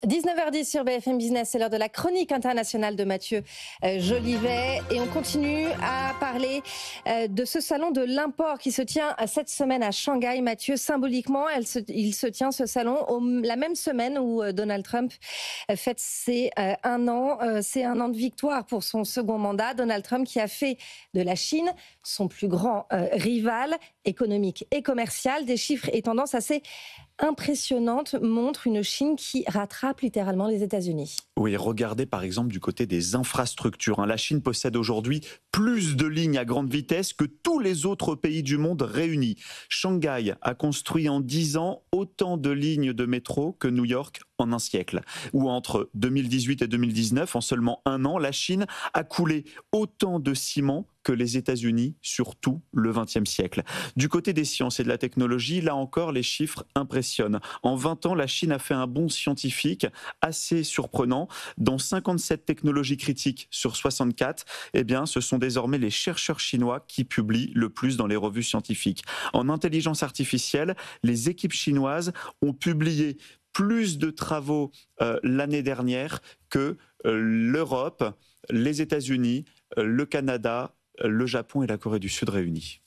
19h10 sur BFM Business, c'est l'heure de la chronique internationale de Mathieu Jolivet. Et on continue à parler de ce salon de l'import qui se tient cette semaine à Shanghai. Mathieu, symboliquement, il se tient ce salon la même semaine où Donald Trump fête ses 1 an. C'est 1 an de victoire pour son second mandat. Donald Trump qui a fait de la Chine son plus grand rival économique et commercial. Des chiffres et tendances assez impressionnante montre une Chine qui rattrape littéralement les États-Unis. Oui, regardez par exemple du côté des infrastructures. La Chine possède aujourd'hui plus de lignes à grande vitesse que tous les autres pays du monde réunis. Shanghai a construit en 10 ans autant de lignes de métro que New York en un siècle. Ou entre 2018 et 2019, en seulement 1 an, la Chine a coulé autant de ciment que les États-Unis sur tout le XXe siècle. Du côté des sciences et de la technologie, là encore, les chiffres impressionnent. En 20 ans, la Chine a fait un bond scientifique assez surprenant. Dans 57 technologies critiques sur 64, ce sont désormais les chercheurs chinois qui publient le plus dans les revues scientifiques. En intelligence artificielle, les équipes chinoises ont publié plus de travaux l'année dernière que l'Europe, les États-Unis, le Canada, le Japon et la Corée du Sud réunis.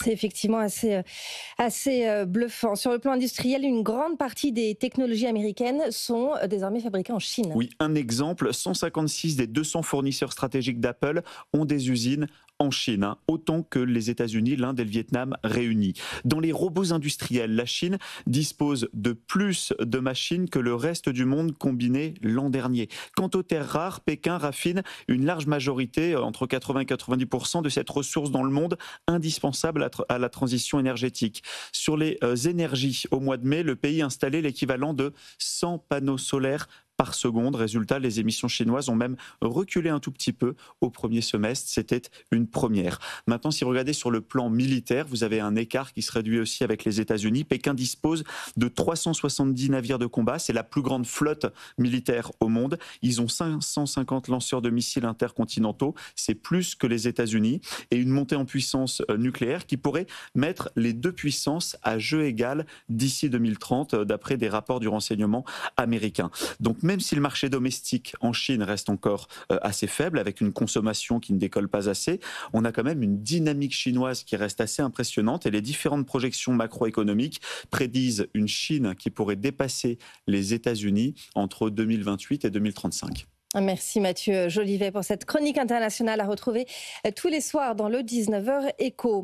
C'est effectivement assez bluffant. Sur le plan industriel, une grande partie des technologies américaines sont désormais fabriquées en Chine. Oui, un exemple, 156 des 200 fournisseurs stratégiques d'Apple ont des usines en Chine, autant que les États-Unis, l'Inde et le Vietnam réunis. Dans les robots industriels, la Chine dispose de plus de machines que le reste du monde combiné l'an dernier. Quant aux terres rares, Pékin raffine une large majorité, entre 80 et 90% de cette ressource dans le monde, indispensable à la transition énergétique. Sur les énergies, au mois de mai, le pays installait l'équivalent de 100 panneaux solaires par seconde. Résultat, les émissions chinoises ont même reculé un tout petit peu au premier semestre. C'était une première. Maintenant, si vous regardez sur le plan militaire, vous avez un écart qui se réduit aussi avec les États-Unis. Pékin dispose de 370 navires de combat. C'est la plus grande flotte militaire au monde. Ils ont 550 lanceurs de missiles intercontinentaux. C'est plus que les États-Unis. Et une montée en puissance nucléaire qui pourrait mettre les deux puissances à jeu égal d'ici 2030, d'après des rapports du renseignement américain. Donc, même si le marché domestique en Chine reste encore assez faible, avec une consommation qui ne décolle pas assez, on a quand même une dynamique chinoise qui reste assez impressionnante et les différentes projections macroéconomiques prédisent une Chine qui pourrait dépasser les États-Unis entre 2028 et 2035. Merci Mathieu Jolivet pour cette chronique internationale à retrouver tous les soirs dans le 19h Écho.